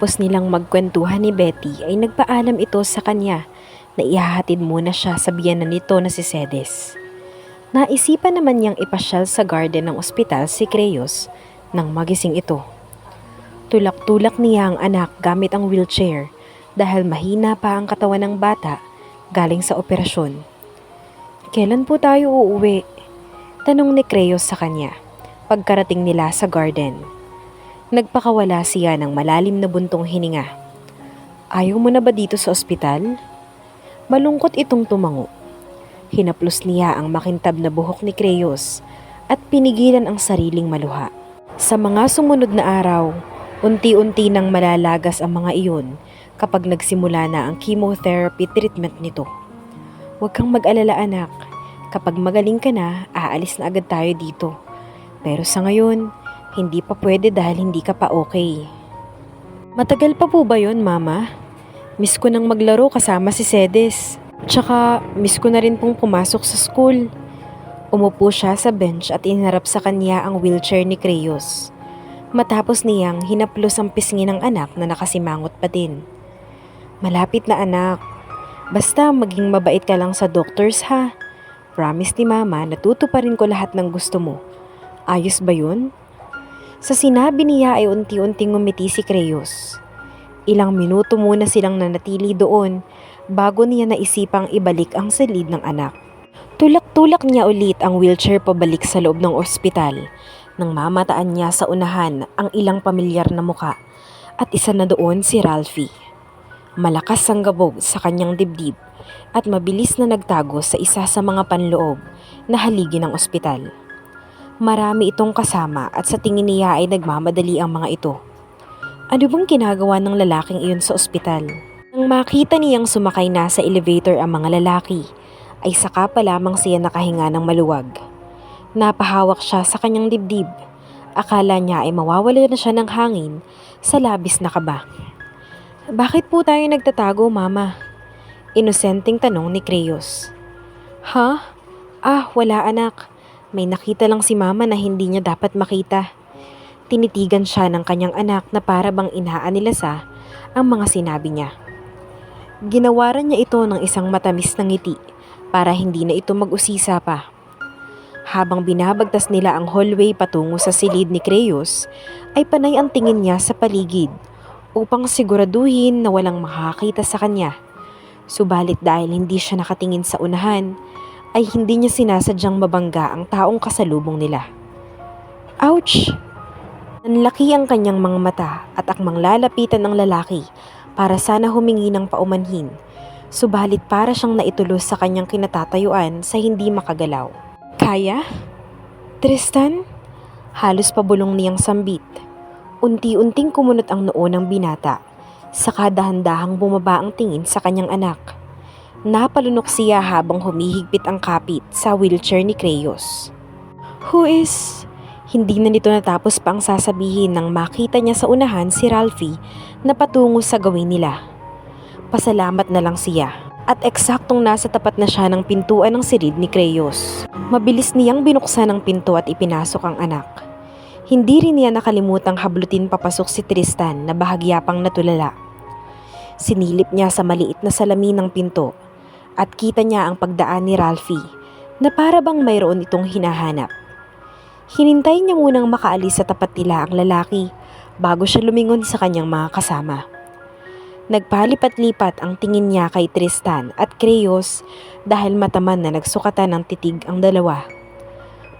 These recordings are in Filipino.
Pagkatapos nilang magkwentuhan ni Betty ay nagpaalam ito sa kanya na ihahatid muna siya sa biyenan nito na si Cedes. Naisipan naman niyang ipasyal sa garden ng ospital si Creyos nang magising ito. Tulak-tulak niya ang anak gamit ang wheelchair dahil mahina pa ang katawan ng bata galing sa operasyon. "Kailan po tayo uuwi?" tanong ni Creyos sa kanya pagkarating nila sa garden. Nagpakawala siya ng malalim na buntong hininga. "Ayaw mo na ba dito sa ospital?" Malungkot itong tumango. Hinaplos niya ang makintab na buhok ni Creyos at pinigilan ang sariling maluha. Sa mga sumunod na araw, unti-unti nang malalagas ang mga iyon kapag nagsimula na ang chemotherapy treatment nito. "Huwag kang mag-alala anak, kapag magaling ka na, aalis na agad tayo dito. Pero sa ngayon, hindi pa pwede dahil hindi ka pa okay." "Matagal pa po ba yun, Mama? Miss ko nang maglaro kasama si Cedes. Tsaka miss ko na rin pong pumasok sa school." Umupo siya sa bench at inharap sa kanya ang wheelchair ni Creyos. Matapos niyang hinaplos ang pisngi ng anak na nakasimangot pa din. "Malapit na anak. Basta maging mabait ka lang sa doctors ha. Promise ni Mama na tutuparin ko lahat ng gusto mo. Ayos ba yun?" Sa sinabi niya ay unti-unting ngumiti si Creyos. Ilang minuto muna silang nanatili doon bago niya naisipang ibalik ang silid ng anak. Tulak-tulak niya ulit ang wheelchair pabalik sa loob ng ospital nang mamataan niya sa unahan ang ilang pamilyar na muka at isa na doon si Ralphie. Malakas ang gabog sa kanyang dibdib at mabilis na nagtago sa isa sa mga panloob na haligi ng ospital. Marami itong kasama at sa tingin niya ay nagmamadali ang mga ito. Ano bang ginagawa ng lalaking iyon sa ospital? Nang makita niyang sumakay na sa elevator ang mga lalaki, ay saka pa lamang siya nakahinga ng maluwag. Napahawak siya sa kanyang dibdib. Akala niya ay mawawala na siya ng hangin sa labis na kaba. "Bakit po tayo nagtatago, Mama?" Inosenteng tanong ni Creyos. "Ha? Wala anak. May nakita lang si Mama na hindi niya dapat makita." Tinitigan siya ng kanyang anak na para bang inaanilasa ang mga sinabi niya. Ginawaran niya ito ng isang matamis na ngiti para hindi na ito mag-usisa pa. Habang binabagtas nila ang hallway patungo sa silid ni Creyos, ay panay ang tingin niya sa paligid upang siguraduhin na walang makakita sa kanya. Subalit dahil hindi siya nakatingin sa unahan, ay hindi niya sinasadyang mabangga ang taong kasalubong nila. Ouch! Nanlaki ang kanyang mga mata at akmang lalapitan ng lalaki para sana humingi ng paumanhin, subalit para siyang naitulos sa kanyang kinatatayuan sa hindi makagalaw. "Kaya? Tristan?" Halos pabulong niyang sambit. Unti-unting kumunot ang noo ng binata, saka dahan-dahang bumaba ang tingin sa kanyang anak. Napalunok siya habang humihigpit ang kapit sa wheelchair ni Creyos. "Who is..." Hindi na nito natapos pa ang sasabihin nang makita niya sa unahan si Ralphie na patungo sa gawin nila. Pasalamat na lang siya at eksaktong nasa tapat na siya ng pintuan ng silid ni Creyos. Mabilis niyang binuksan ang pinto at ipinasok ang anak. Hindi rin niya nakalimutang hablutin papasok si Tristan na bahagya pang natulala. Sinilip niya sa maliit na salamin ng pinto at kita niya ang pagdaan ni Ralphie na para bang mayroon itong hinahanap. Hinintay niya munang makaalis sa tapat nila ang lalaki bago siya lumingon sa kanyang mga kasama. Nagpalipat-lipat ang tingin niya kay Tristan at Creyos dahil mataman na nagsukatan ng titig ang dalawa.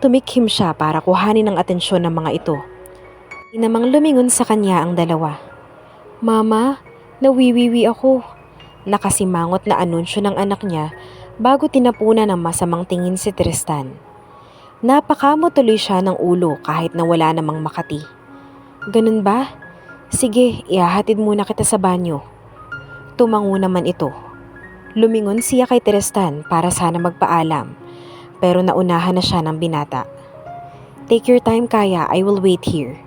Tumikhim siya para kuhanin ang atensyon ng mga ito. Inamang lumingon sa kanya ang dalawa. "Mama, nawiwiwi ako." Nakasimangot na anunsyo ng anak niya bago tinapunan ng masamang tingin si Tristan. Napakamo tuloy siya ng ulo kahit na wala namang makati. "Ganun ba? Sige, ihahatid muna kita sa banyo." Tumango naman ito. Lumingon siya kay Tristan para sana magpaalam, pero naunahan na siya ng binata. "Take your time kaya, I will wait here."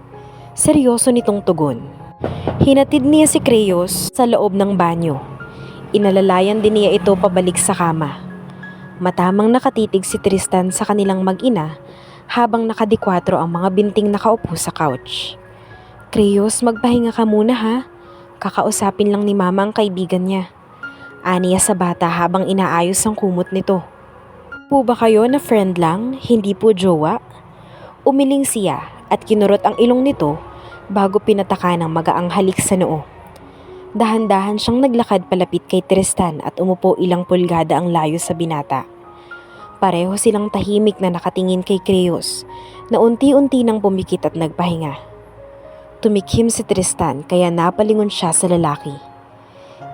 Seryoso nitong tugon. Hinatid niya si Creyos sa loob ng banyo. Inalalayan din niya ito pabalik sa kama. Matamang nakatitig si Tristan sa kanilang mag-ina habang nakadikwatro ang mga binting nakaupo sa couch. "Creyos, magpahinga ka muna ha. Kakausapin lang ni Mama ang kaibigan niya. Aniya sa bata habang inaayos ang kumot nito. Po ba kayo na friend lang, hindi po jowa? Umiling siya at kinurot ang ilong nito bago pinataka ng magaang halik sa noo. Dahan-dahan siyang naglakad palapit kay Tristan at umupo ilang pulgada ang layo sa binata. Pareho silang tahimik na nakatingin kay Creos na unti-unti nang pumikit at nagpahinga. Tumikhim si Tristan kaya napalingon siya sa lalaki.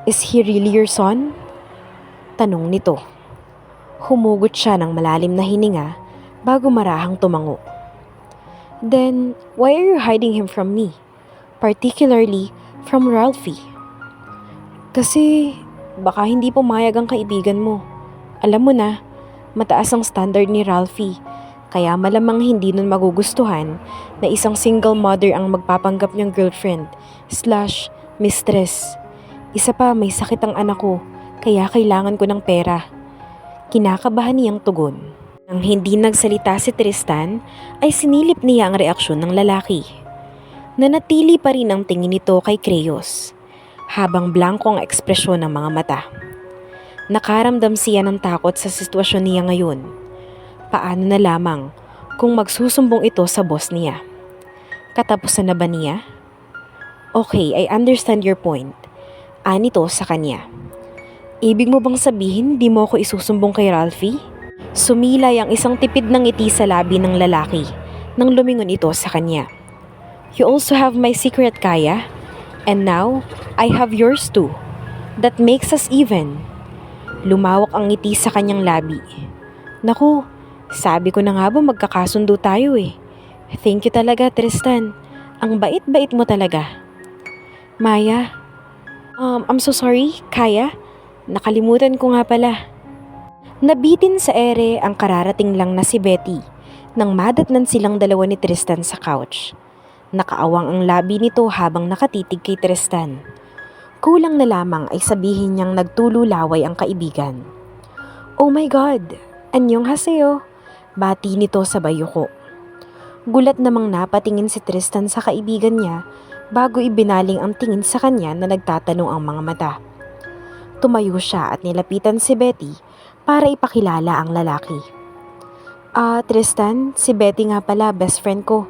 "Is he really your son?" Tanong nito. Humugot siya ng malalim na hininga bago marahang tumango. "Then, why are you hiding him from me? Particularly from Ralphie?" "Kasi baka hindi pumayag ang kaibigan mo. Alam mo na, mataas ang standard ni Ralphie. Kaya malamang hindi nun magugustuhan na isang single mother ang magpapanggap niyang girlfriend/mistress. Isa pa, may sakit ang anak ko, kaya kailangan ko ng pera." Kinakabahan niyang tugon. Nang hindi nagsalita si Tristan, ay sinilip niya ang reaksyon ng lalaki. Nanatili pa rin ang tingin nito kay Creos, habang blanko ang ekspresyon ng mga mata. Nakaramdam siya ng takot sa sitwasyon niya ngayon. Paano na lamang kung magsusumbong ito sa boss niya? Katapusan na ba niya? "Okay, I understand your point." Anito sa kanya. "Ibig mo bang sabihin di mo ako isusumbong kay Ralphie?" Sumilay ang isang tipid ng ngiti sa labi ng lalaki nang lumingon ito sa kanya. "You also have my secret, Kaya. And now, I have yours too. That makes us even." Lumawak ang ngiti sa kanyang labi. "Naku, sabi ko na nga ba magkakasundo tayo eh. Thank you talaga, Tristan. Ang bait-bait mo talaga." "Maya, I'm so sorry, Kaya. Nakalimutan ko nga pala." Nabitin sa ere ang kararating lang na si Betty nang madatnan silang dalawa ni Tristan sa couch. Nakaawang ang labi nito habang nakatitig kay Tristan. Kulang na lamang ay sabihin niyang nagtululaway ang kaibigan. "Oh my God! Annyeonghaseyo!" Bati nito sa bayuko. Gulat namang napatingin si Tristan sa kaibigan niya bago ibinaling ang tingin sa kanya na nagtatanong ang mga mata. Tumayo siya at nilapitan si Betty para ipakilala ang lalaki. Tristan, si Betty nga pala, best friend ko."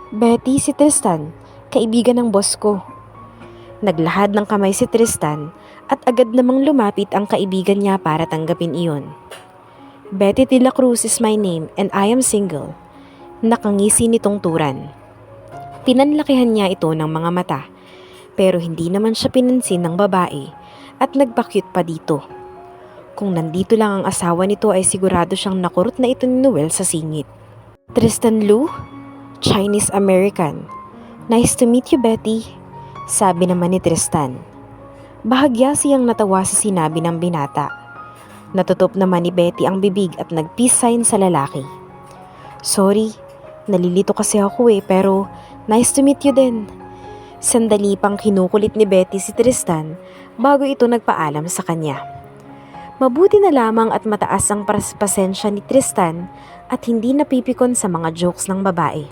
"Betty, si Tristan, kaibigan ng boss ko." Naglahad ng kamay si Tristan at agad namang lumapit ang kaibigan niya para tanggapin iyon. "Betty de la Cruz is my name and I am single." Nakangisi nitong turan. Pinanlakihan niya ito ng mga mata, pero hindi naman siya pinansin ng babae at nagpa-cute pa dito. Kung nandito lang ang asawa nito ay sigurado siyang nakurot na ito ni Noel sa singit. "Tristan Lu? Chinese-American. Nice to meet you, Betty," sabi naman ni Tristan. Bahagya siyang natawa sa sinabi ng binata. Natutop naman ni Betty ang bibig at nag-peace sign sa lalaki. "Sorry, nalilito kasi ako pero nice to meet you din." Sandali pang kinukulit ni Betty si Tristan bago ito nagpaalam sa kanya. Mabuti na lamang at mataas ang pasensya ni Tristan at hindi napipikon sa mga jokes ng babae.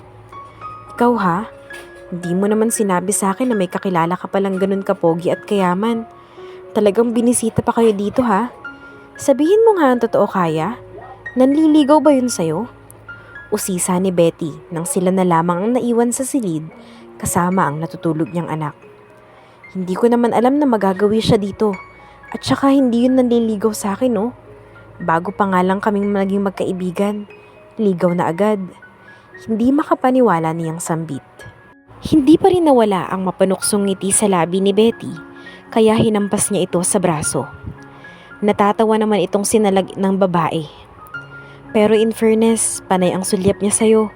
"Ikaw ha? Hindi mo naman sinabi sa akin na may kakilala ka palang ganun kapogi at kayaman. Talagang binisita pa kayo dito ha? Sabihin mo nga ang totoo, Kaya. Nanliligaw ba yun sa'yo?" Usisa ni Betty nang sila na lamang ang naiwan sa silid kasama ang natutulog niyang anak. "Hindi ko naman alam na magagawi siya dito. At saka hindi yun nanliligaw sa akin, no? Bago pa nga lang kaming naging magkaibigan, ligaw na agad." Hindi makapaniwala niyang sambit. Hindi pa rin nawala ang mapanuksong ngiti sa labi ni Betty, kaya hinampas niya ito sa braso. Natatawa naman itong sinalag ng babae. "Pero in fairness, panay ang sulyap niya sa'yo.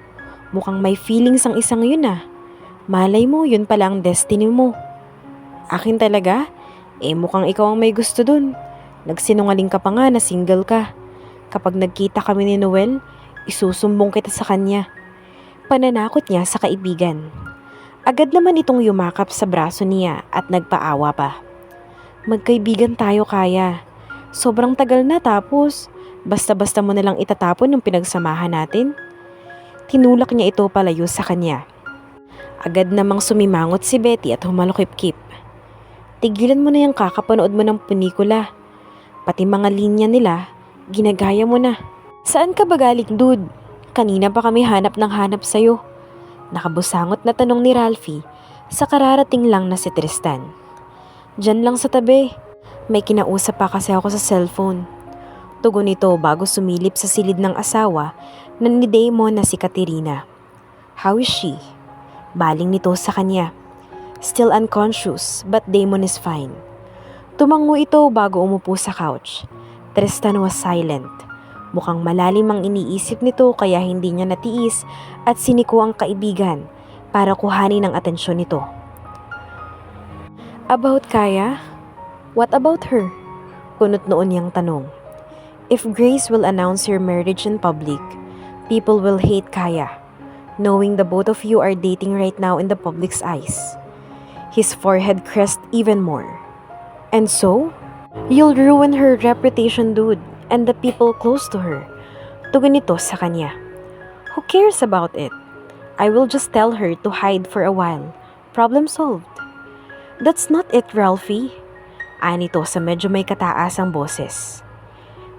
Mukhang may feelings ang isang yun ah. Malay mo, yun pala ang destiny mo." "Akin talaga? Mukhang ikaw ang may gusto dun. Nagsinungaling ka pa nga na single ka. Kapag nagkita kami ni Noel, isusumbong kita sa kanya." Pananakot niya sa kaibigan. Agad naman itong yumakap sa braso niya at nagpaawa pa. "Magkaibigan tayo, Kaya. Sobrang tagal na tapos basta-basta mo nalang itatapon yung pinagsamahan natin." Tinulak niya ito palayo sa kanya. Agad namang sumimangot si Betty at humalukip-kip. Tigilan mo na yung kakapanood mo ng pelikula. Pati mga linya nila, ginagaya mo na. Saan ka ba galing, dude? Kanina pa kami hanap ng hanap sa'yo. Nakabusangot na tanong ni Ralphie sa kararating lang na si Tristan. Diyan lang sa tabi. May kinausap pa kasi ako sa cellphone. Tugon nito bago sumilip sa silid ng asawa na ni Damon na si Katerina. How is she? Baling nito sa kanya. Still unconscious, but Damon is fine. Tumango ito bago umupo sa couch. Tristan was silent. Mukhang malalim ang iniisip nito kaya hindi niya natiis at siniko ang kaibigan para kuhanin ang atensyon nito. About Kaya? What about her? Kunot noon niyang tanong. If Grace will announce your marriage in public, people will hate Kaya, knowing the both of you are dating right now in the public's eyes. His forehead creased even more. And so? You'll ruin her reputation, dude, and the people close to her. Tugon nito sa kanya. Who cares about it? I will just tell her to hide for a while. Problem solved. That's not it, Ralphie. Anito sa medyo may kataasang boses.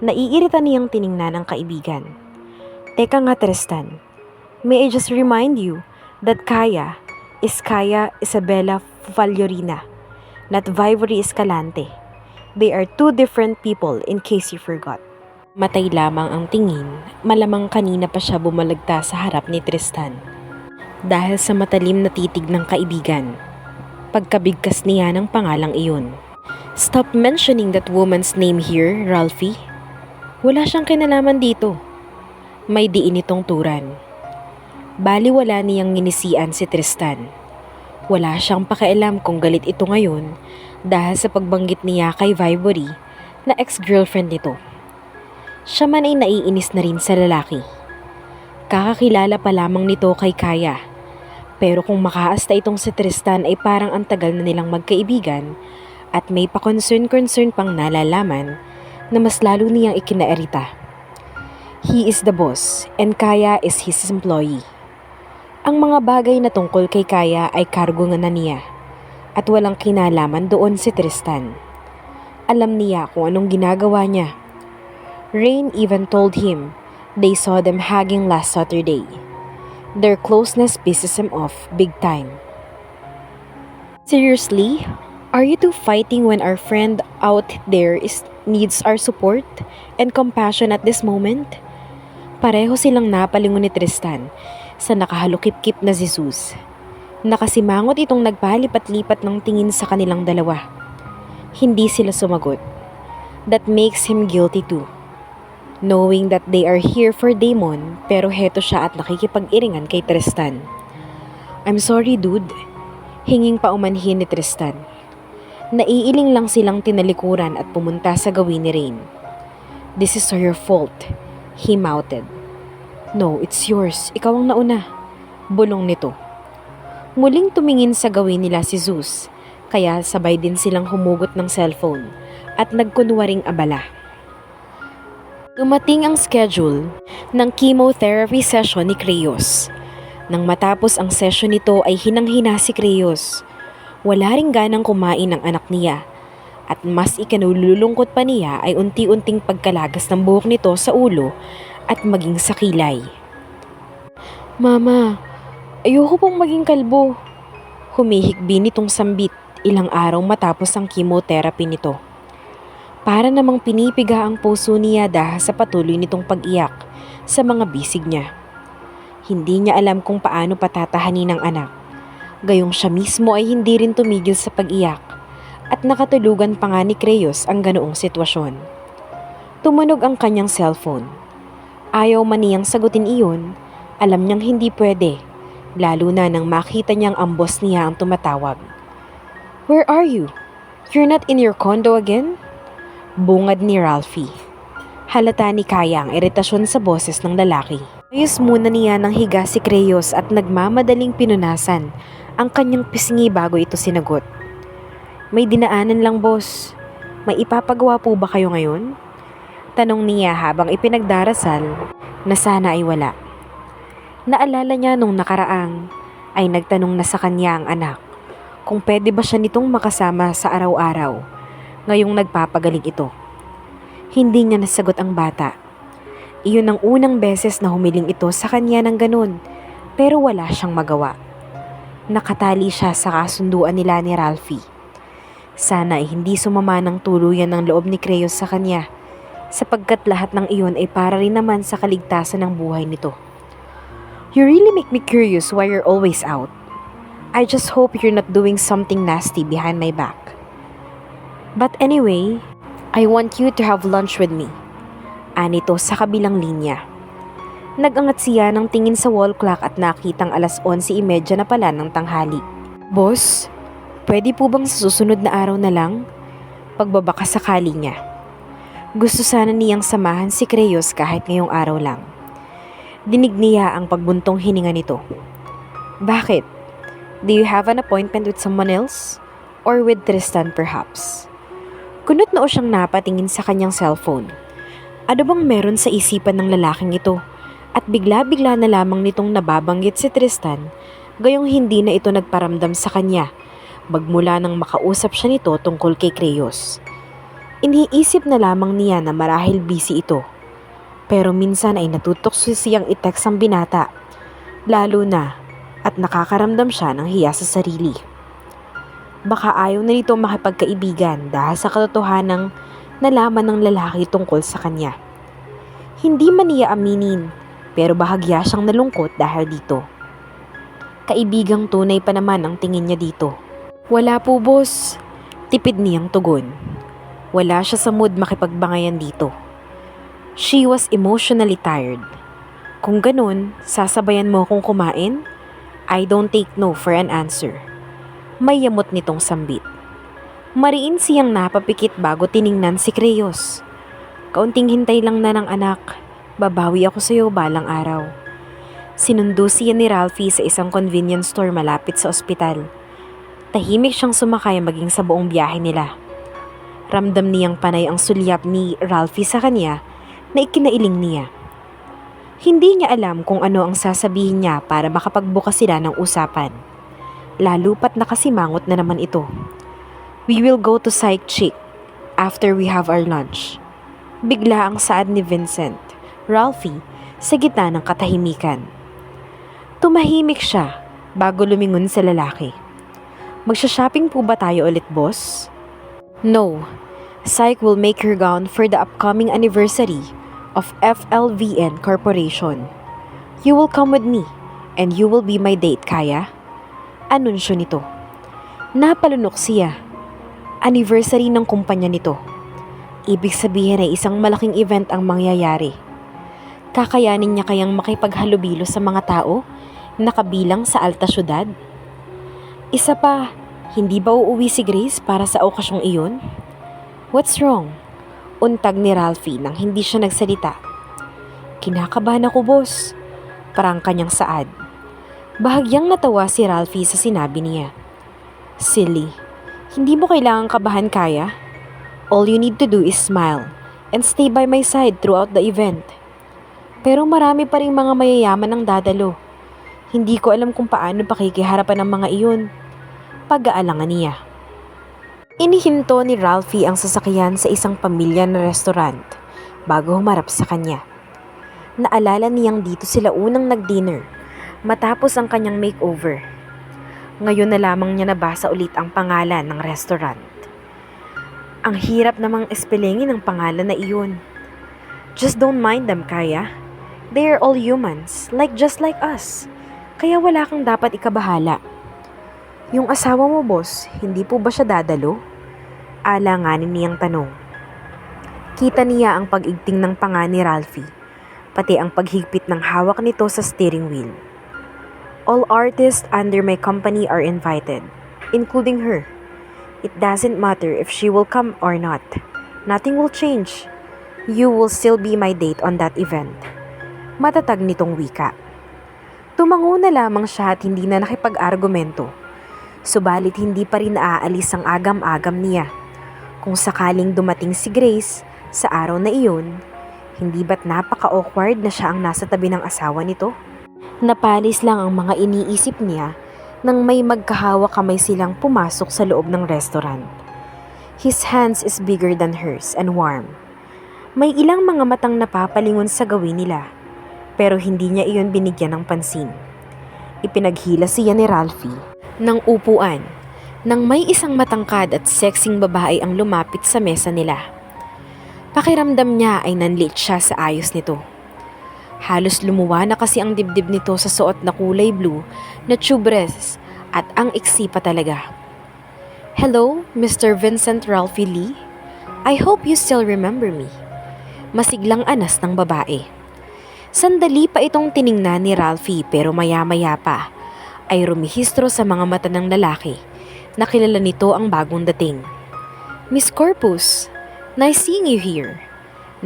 Naiirita niyang tiningnan ang kaibigan. Teka nga, Tristan. May I just remind you that Kaya is Kaya Isabella Vallorina, not Vivory Escalante. They are two different people in case you forgot. Matay lamang ang tingin, malamang kanina pa siya bumalagta sa harap ni Tristan. Dahil sa matalim na titig ng kaibigan, pagkabigkas niya ng pangalang iyon. Stop mentioning that woman's name here, Ralphie. Wala siyang kinalaman dito. May diin itong turan. Baliwala niyang nginisian si Tristan. Wala siyang pakialam kung galit ito ngayon dahil sa pagbanggit niya kay Vivory na ex-girlfriend nito. Siya man ay naiinis na rin sa lalaki. Kakakilala pa lamang nito kay Kaya. Pero kung makaasta itong si Tristan ay parang ang tagal na nilang magkaibigan at may pa-concern pang nalalaman na mas lalo niyang ikinairita. He is the boss and Kaya is his employee. Ang mga bagay na tungkol kay Kaya ay kargo nga na niya at walang kinalaman doon si Tristan. Alam niya kung anong ginagawa niya. Rain even told him they saw them hugging last Saturday. Their closeness pisses him off big time. Seriously? Are you two fighting when our friend out there needs our support and compassion at this moment? Pareho silang napalingon ni Tristan sa nakahalukip-kip na si Zeus. Nakasimangot itong nagpalipat-lipat ng tingin sa kanilang dalawa. Hindi sila sumagot. That makes him guilty too. Knowing that they are here for Damon pero heto siya at nakikipag-iringan kay Tristan. I'm sorry, dude. Hinging pa umanhin ni Tristan. Naiiling lang silang tinalikuran at pumunta sa gawin ni Rain. This is your fault, he mouthed. No, it's yours. Ikaw ang nauna. Bulong nito. Muling tumingin sa gawin nila si Zeus, kaya sabay din silang humugot ng cellphone at nagkunwaring abala. Dumating ang schedule ng chemotherapy session ni Creos. Nang matapos ang session nito ay hinang-hina si Creos. Wala ring ganang kumain ang anak niya at mas ikinululungkot pa niya ay unti-unting pagkalagas ng buhok nito sa ulo at maging sa kilay. Mama, ayoko pong maging kalbo. Humihikbi nitong sambit ilang araw matapos ang chemotherapy nito. Para namang pinipiga ang puso niya dahil sa patuloy nitong pag-iyak sa mga bisig niya. Hindi niya alam kung paano patatahanin ang anak. Gayong siya mismo ay hindi rin tumigil sa pag-iyak at nakatulugan pa nga ni Creos ang ganoong sitwasyon. Tumunog ang kanyang cellphone. Ayaw man niyang sagutin iyon, alam niyang hindi pwede, lalo na nang makita niyang ang boss niya ang tumatawag. Where are you? You're not in your condo again? Bungad ni Ralphie. Halata ni Kaya ang iritasyon sa boses ng lalaki. Ayos muna niya ng higa si Creos at nagmamadaling pinunasan ang kanyang pisngi bago ito sinagot. May dinaanan lang, boss. May ipapagawa po ba kayo ngayon? Tanong niya habang ipinagdarasal na sana ay wala. Naalala niya nung nakaraang ay nagtanong na sa kanya ang anak kung pwede ba siya nitong makasama sa araw-araw ngayong nagpapagaling ito. Hindi niya nasagot ang bata. Iyon ang unang beses na humiling ito sa kanya ng ganun, pero wala siyang magawa. Nakatali siya sa kasunduan nila ni Ralphie. Sana ay hindi sumama ng tuluyan ng loob ni Creo sa kanya, sapagkat lahat ng iyon ay para rin naman sa kaligtasan ng buhay nito. You really make me curious why you're always out. I just hope you're not doing something nasty behind my back. But anyway, I want you to have lunch with me. Anito sa kabilang linya. Nagangat siya ng tingin sa wall clock at nakitang 11:30 na pala ng tanghali. Boss, pwede po bang sa susunod na araw na lang? Pagbabaka sakali niya. Gusto sana niyang samahan si Creyos kahit ngayong araw lang. Dinig niya ang pagbuntong hininga nito. Bakit? Do you have an appointment with someone else? Or with Tristan perhaps? Kunot noo siyang napatingin sa kanyang cellphone. Ano bang meron sa isipan ng lalaking ito? At bigla-bigla na lamang nitong nababanggit si Tristan, gayong hindi na ito nagparamdam sa kanya, magmula nang makausap siya nito tungkol kay Creyos. Iniisip na lamang niya na marahil busy ito. Pero minsan ay natutokso siyang i-text ang binata, lalo na at nakakaramdam siya ng hiya sa sarili. Baka ayaw na nito makipagkaibigan dahil sa katotohanang nalaman ng lalaki tungkol sa kanya. Hindi man niya aminin, pero bahagya siyang nalungkot dahil dito. Kaibigang tunay pa naman ang tingin niya dito. Wala po boss, tipid niyang tugon. Wala siya sa mood makipagbangayan dito. She was emotionally tired. Kung ganun, sasabayan mo akong kumain? I don't take no for an answer. May yamot nitong sambit. Mariin siyang napapikit bago tiningnan si Creyos. Kaunting hintay lang na ng anak, babawi ako sa iyo balang araw. Sinundo siya ni Ralphie sa isang convenience store malapit sa ospital. Tahimik siyang sumakay maging sa buong biyahe nila. Ramdam niyang panay ang sulyap ni Ralphie sa kanya na ikinailing niya. Hindi niya alam kung ano ang sasabihin niya para makapagbukas sila ng usapan. Lalo pat nakasimangot na naman ito. We will go to Psych Chick after we have our lunch. Bigla ang saad ni Vincent, Ralphie, sa gitna ng katahimikan. Tumahimik siya bago lumingon sa lalaki. Magsha-shopping po ba tayo ulit, boss? No. Psych will make her gown for the upcoming anniversary of FLVN Corporation. You will come with me and you will be my date, kaya? Anunsyo nito. Napalunok siya. Anniversary ng kumpanya nito. Ibig sabihin ay isang malaking event ang mangyayari. Kakayanin niya kayang makipaghalubilo sa mga tao na kabilang sa alta syudad? Isa pa, hindi ba uuwi si Grace para sa okasyong iyon? What's wrong? Untag ni Ralphie nang hindi siya nagsalita. Kinakabahan ako, boss. Parang kanyang saad. Bahagyang natawa si Ralphie sa sinabi niya. Silly. Hindi mo kailangang kabahan, kaya? All you need to do is smile and stay by my side throughout the event. Pero marami pa ring mga mayayaman ang dadalo. Hindi ko alam kung paano pakikiharapan ng mga iyon. Pag-aalangan niya. Inihinto ni Ralphie ang sasakyan sa isang pamilya na restaurant bago humarap sa kanya. Naalala niyang dito sila unang nag-dinner matapos ang kanyang makeover. Ngayon na lamang niya nabasa ulit ang pangalan ng restaurant. Ang hirap namang espelengin ang pangalan na iyon. Just don't mind them, kaya? They are all humans, just like us. Kaya wala kang dapat ikabahala. Yung asawa mo, boss, hindi po ba siya dadalo? Alanganin niyang tanong. Kita niya ang pag-igting ng panga ni Ralphie, pati ang paghigpit ng hawak nito sa steering wheel. All artists under my company are invited, including her. It doesn't matter if she will come or not. Nothing will change. You will still be my date on that event. Matatag nitong wika. Tumango na lamang siya at hindi na nakipag-argumento. Subalit hindi pa rin naaalis ang agam-agam niya. Kung sakaling dumating si Grace sa araw na iyon, hindi ba't napaka-awkward na siya ang nasa tabi ng asawa nito? Napalis lang ang mga iniisip niya nang may magkahawak kamay silang pumasok sa loob ng restaurant. His hands is bigger than hers and warm. May ilang mga matang napapalingon sa gawin nila, pero hindi niya iyon binigyan ng pansin. Ipinaghila siya ni Ralphie ng upuan nang may isang matangkad at sexing babae ang lumapit sa mesa nila. Pakiramdam niya ay nanliit siya sa ayos nito. Halos lumuwa na kasi ang dibdib nito sa suot na kulay blue na tubres at ang iksi pa talaga. "Hello, Mr. Vincent Ralphie Lee? I hope you still remember me." Masiglang anas ng babae. Sandali pa itong tiningnan ni Ralphie pero maya-maya pa ay rumihistro sa mga mata ng lalaki na kilala nito ang bagong dating. "Miss Corpus, nice seeing you here."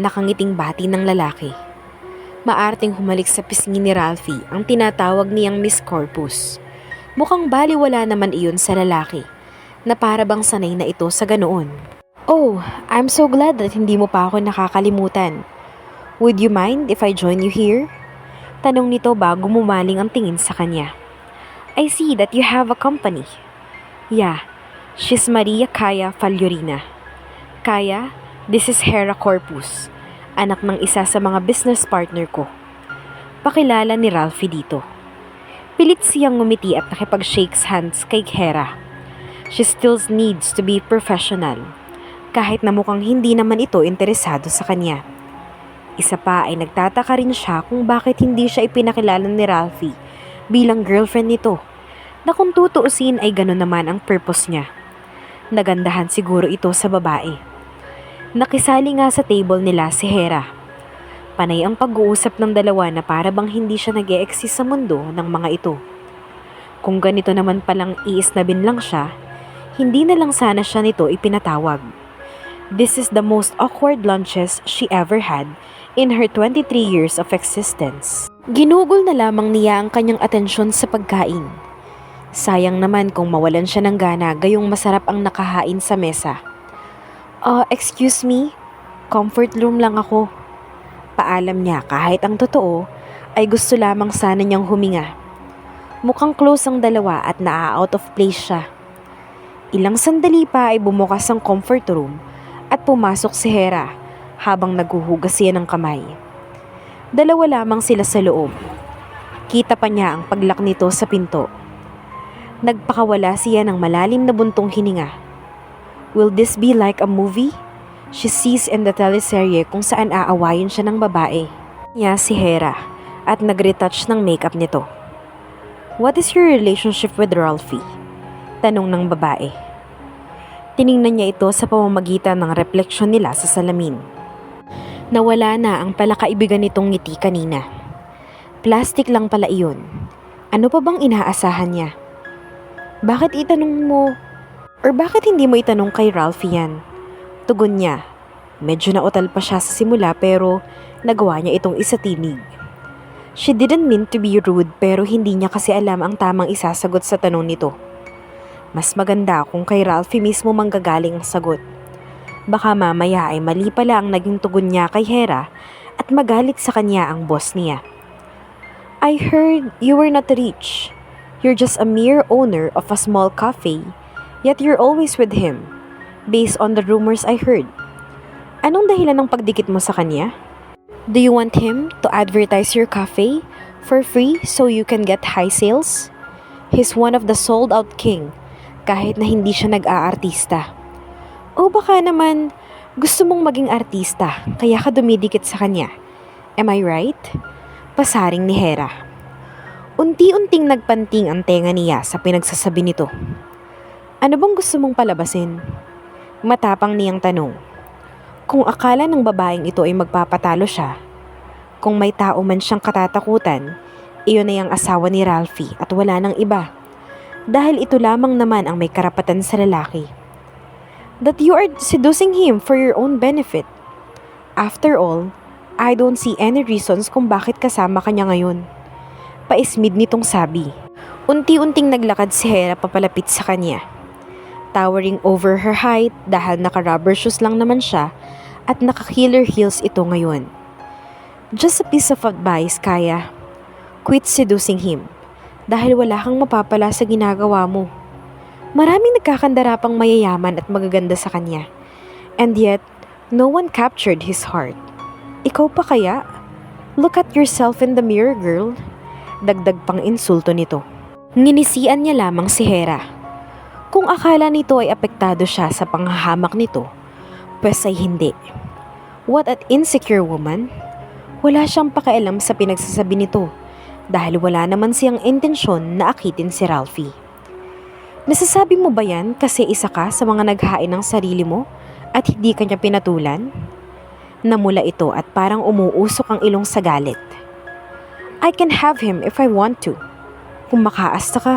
Nakangiting bati ng lalaki. Maarting humalik sa pisngi ni Ralphie ang tinatawag niyang Miss Corpus. Mukhang baliwala naman iyon sa lalaki na para bang sanay na ito sa ganoon. "Oh, I'm so glad that hindi mo pa ako nakakalimutan. Would you mind if I join you here?" Tanong nito bago mumaling ang tingin sa kanya. "I see that you have a company." "Yeah, she's Maria Kaya Faljorina." "Kaya, this is Hera Corpus, anak ng isa sa mga business partner ko." Pakilala ni Ralphie dito. Pilit siyang ngumiti at nakipag-shakes hands kay Hera. She still needs to be professional, kahit na mukhang hindi naman ito interesado sa kanya. Isa pa ay nagtataka rin siya kung bakit hindi siya ipinakilala ni Ralphie bilang girlfriend nito, na kung tutuusin ay gano'n naman ang purpose niya. Nagandahan siguro ito sa babae. Nakisali nga sa table nila si Hera. Panay ang pag-uusap ng dalawa na para bang hindi siya nag-e-exist sa mundo ng mga ito. Kung ganito naman palang iisnabin lang siya, hindi na lang sana siya nito ipinatawag. This is the most awkward lunches she ever had in her 23 years of existence. Ginugol na lamang niya ang kanyang atensyon sa pagkain. Sayang naman kung mawalan siya ng gana gayong masarap ang nakahain sa mesa. Excuse me, comfort room lang ako." Paalam niya kahit ang totoo ay gusto lamang sana niyang huminga. Mukhang close ang dalawa at naa-out of place siya. Ilang sandali pa ay bumukas ang comfort room at pumasok si Hera habang naghuhugas siya ng kamay. Dalawa lamang sila sa loob. Kita pa niya ang paglak nito sa pinto. Nagpakawala siya ng malalim na buntong hininga. Will this be like a movie she sees in the teleserye kung saan aawayin siya ng babae? Niya si Hera at nag-retouch ng makeup nito. "What is your relationship with Ralphie?" Tanong ng babae. Tiningnan niya ito sa pamamagitan ng refleksyon nila sa salamin. Nawala na ang palakaibigan nitong ngiti kanina. Plastic lang pala iyon. Ano pa bang inaasahan niya? Bakit itanong mo? Or bakit hindi mo itanong kay Ralphie yan? Tugon niya. Medyo nautal pa siya sa simula pero nagawa niya itong isatinig. She didn't mean to be rude pero hindi niya kasi alam ang tamang isasagot sa tanong nito. Mas maganda kung kay Ralphie mismo manggagaling ang sagot. Baka mamaya ay mali pala ang naging tugon niya kay Hera at magalit sa kanya ang boss niya. "I heard you were not rich. You're just a mere owner of a small cafe, yet you're always with him, based on the rumors I heard. Anong dahilan ng pagdikit mo sa kanya? Do you want him to advertise your cafe for free so you can get high sales? He's one of the sold-out king, kahit na hindi siya nag-aartista. O baka naman, gusto mong maging artista, kaya ka dumidikit sa kanya. Am I right?" Pasaring ni Hera. Unti-unting nagpanting ang tenga niya sa pinagsasabi nito. "Ano bang gusto mong palabasin?" Matapang niyang tanong. Kung akala ng babaeng ito ay magpapatalo siya, kung may tao man siyang katatakutan, iyon ay ang asawa ni Ralphie at wala nang iba. Dahil ito lamang naman ang may karapatan sa lalaki. That you are seducing him for your own benefit. After all, I don't see any reasons kung bakit kasama ka niya ngayon. Paismid nitong sabi. Unti-unting naglakad si Hera papalapit sa kanya. Towering over her height dahil naka-rubber shoes lang naman siya at naka-killer heels ito ngayon. "Just a piece of advice, Kaya. Quit seducing him. dahil wala kang mapapala sa ginagawa mo. Maraming nagkakandarapang mayayaman at magaganda sa kanya. And yet, no one captured his heart. Ikaw pa kaya? Look at yourself in the mirror, girl. Dagdag pang insulto nito. Nginisian niya lamang si Hera. Kung akala nito ay apektado siya sa panghahamak nito, pues ay hindi. What an insecure woman. Wala siyang pakialam sa pinagsasabi nito dahil wala naman siyang intensyon na akitin si Ralphie. Nasasabi mo ba yan kasi isa ka sa mga naghain ng sarili mo at hindi kanya pinatulan? Namula ito at parang umuusok ang ilong sa galit. I can have him if I want to. Kung makaasta ka,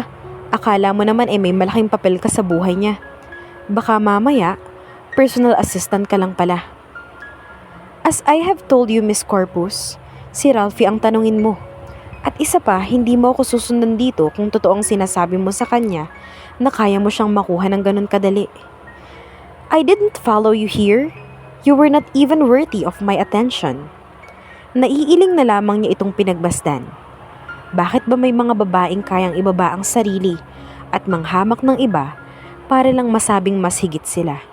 akala mo naman may malaking papel ka sa buhay niya. Baka mamaya, personal assistant ka lang pala. As I have told you, Miss Corpus, si Ralphie ang tanungin mo. At isa pa, hindi mo ako susundan dito kung totoong sinasabi mo sa kanya na kaya mo siyang makuha ng ganun kadali. I didn't follow you here. You were not even worthy of my attention. Naiiling na lamang niya itong pinagbasdan. Bakit ba may mga babaeng kayang ibaba ang sarili at manghamak ng iba para lang masabing mas higit sila?